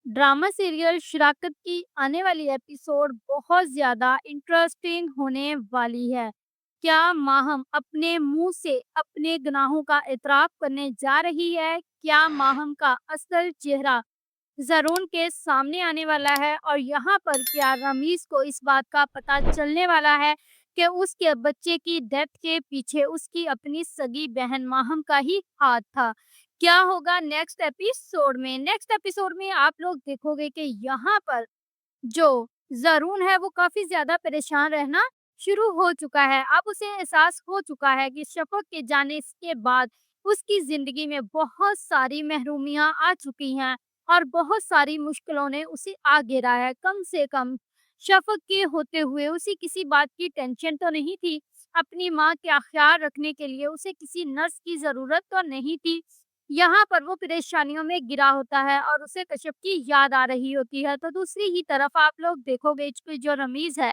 Drama serial शराकत की आने वाली एपिसोड बहुत ज़्यादा इंटरेस्टिंग होने वाली है। क्या माहम अपने मुँह से अपने गुनाहों का इतराफ़ करने जा रही है? क्या माहम का असल चेहरा ज़रून के सामने आने वाला है? और यहाँ पर क्या रमीज़ को इस बात का पता चलने वाला है कि उसके बच्चे की डेथ के पीछे उसकी अपनी सगी बहन माहम का ही हाथ था? क्या होगा नेक्स्ट एपिसोड में आप लोग देखोगे कि यहाँ पर जो ज़रून है वो काफ़ी ज़्यादा परेशान रहना शुरू हो चुका है। अब उसे एहसास हो चुका है कि शफ़क़ के जाने के बाद उसकी ज़िंदगी में बहुत सारी महरूमियाँ आ चुकी हैं और बहुत सारी मुश्किलों ने उसे आ घेरा है। कम से कम शफ़क़ के होते हुए उसे किसी बात की टेंशन तो नहीं थी। अपनी माँ का ख़्याल रखने के लिए उसे किसी नर्स की ज़रूरत तो नहीं थी। यहाँ पर वो परेशानियों में घिरा होता है और उसे कश्यप की याद आ रही होती है। तो दूसरी ही तरफ आप लोग देखोगे कि जो रमीज़ है,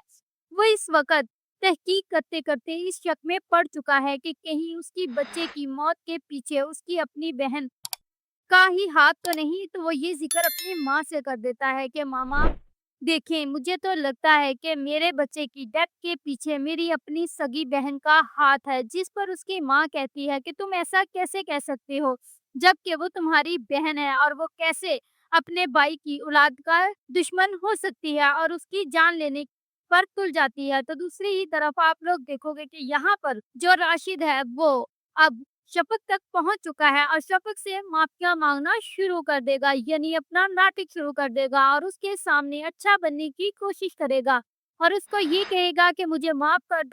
वो इस वक़्त तहकीक करते-करते इस शक में पड़ चुका है कि कहीं उसकी बच्चे की मौत के पीछे उसकी अपनी बहन का ही हाथ तो नहीं। तो वो ये ज़िक्र अपनी माँ से कर देता है कि मामा देखें, मुझे तो लगता है कि मेरे बच्चे की डेथ के पीछे मेरी अपनी सगी बहन का हाथ है। जिस पर उसकी माँ कहती है कि तुम ऐसा कैसे कह सकते हो, जबकि वो तुम्हारी बहन है और वो कैसे अपने भाई की औलाद का दुश्मन हो सकती है और उसकी जान लेने पर तुल जाती है। तो दूसरी ही तरफ आप लोग देखोगे कि यहाँ पर जो राशिद है वो अब शफ़क़ तक पहुँच चुका है और शफ़क़ से माफ़िया माँगना शुरू कर देगा, यानी अपना नाटक शुरू कर देगा और उसके सामने अच्छा बनने की कोशिश करेगा और उसको ये कहेगा कि मुझे माफ़ कर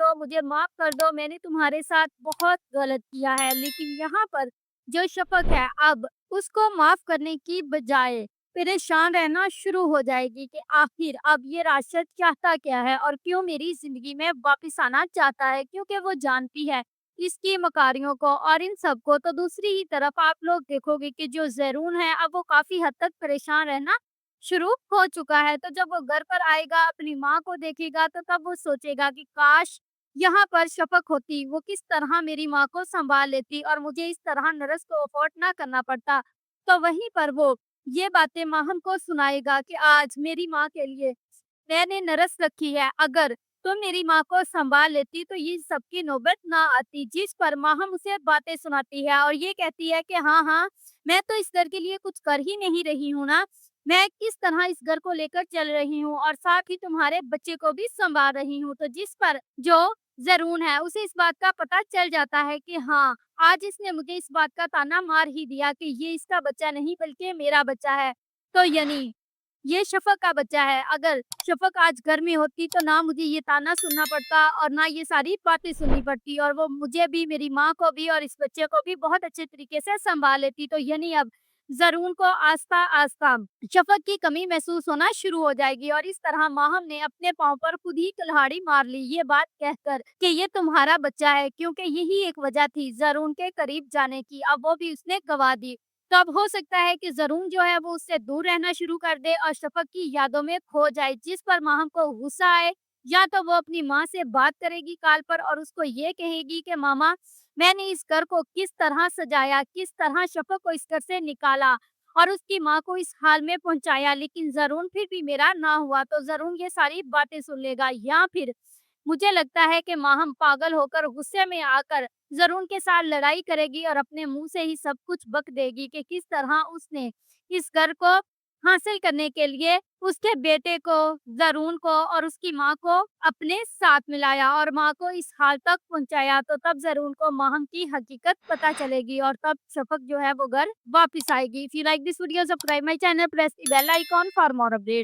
दो, मैंने तुम्हारे साथ बहुत गलत किया है। लेकिन यहाँ पर जो शफ़क़ है अब उसको माफ़ करने की बजाय परेशान रहना शुरू हो जाएगी कि आखिर अब ये राशिद चाहता क्या है और क्यों मेरी ज़िंदगी में वापस आना चाहता है, क्योंकि वो जानती है इसकी मकारियों को और इन सब को। तो दूसरी ही तरफ आप लोग देखोगे कि जो ज़रून है अब वो काफ़ी हद तक परेशान रहना शुरू हो चुका है। तो जब वो घर पर आएगा, अपनी माँ को देखेगा तो तब वो सोचेगा कि काश यहाँ पर शफ़क़ होती, वो किस तरह मेरी माँ को सँभाल लेती और मुझे इस तरह नर्स को अफ़ोर्ड ना करना पड़ता। तो वहीं पर वो ये बातें माहम को सुनाएगा कि आज मेरी माँ के लिए मैंने नर्स रखी है, अगर तुम मेरी माँ को सँभाल लेती तो ये सब की नौबत ना आती। जिस पर माहम उसे बातें सुनाती है और ये कहती है कि हाँ, हाँ, मैं तो इस घर के लिए कुछ कर ही नहीं रही हूँ ना। मैं किस तरह इस घर को लेकर चल रही हूँ और साथ ही तुम्हारे बच्चे को भी सँभाल रही हूँ। तो जिस पर जो ज़रून है उसे इस बात का पता चल जाता है कि हाँ, आज इसने मुझे इस बात का ताना मार ही दिया कि ये इसका बच्चा नहीं बल्कि मेरा बच्चा है। तो यानी ये शफ़क़ का बच्चा है। अगर शफ़क़ आज घर में होती तो ना मुझे ये ताना सुनना पड़ता और ना ये सारी बातें सुननी पड़ती और वो मुझे भी, मेरी माँ को भी और इस बच्चे को भी बहुत अच्छे तरीके से सँभाल लेती। तो यानी अब ज़रून को आस्ता-आस्ता शफ़क़ की कमी महसूस होना शुरू हो जाएगी और इस तरह माहम ने अपने पाँव पर खुद ही कुल्हाड़ी मार ली, ये बात कहकर कि ये तुम्हारा बच्चा है, क्योंकि यही एक वजह थी ज़रून के करीब जाने की। अब वो भी उसने गँवा दी। तो अब हो सकता है कि ज़रून जो है वो उससे दूर रहना शुरू कर दे और शफ़क़ की यादों में खो जाए, जिस पर माहम को गुस्सा आए। या तो वो अपनी माँ से बात करेगी कॉल पर और उसको ये कहेगी कि मामा, मैंने इस घर को किस तरह सजाया, किस तरह शफ़क़ को इस घर से निकाला और उसकी माँ को इस हाल में पहुँचाया, लेकिन ज़रून फिर भी मेरा ना हुआ। तो ज़रून ये सारी बातें सुन लेगा या फिर मुझे लगता है कि माहम पागल होकर गुस्से में आकर ज़रून के साथ लड़ाई करेगी और अपने मुँह से ही सब कुछ बक देगी कि किस तरह उसने इस घर को हासिल करने के लिए उसके बेटे को, ज़रून को और उसकी माँ को अपने साथ मिलाया और माँ को इस हाल तक पहुँचाया। तो तब ज़रून को माहम की हकीकत पता चलेगी और तब शफ़क़ जो है वो घर वापस आएगी। If you like this video, subscribe my channel, press the bell icon for more update.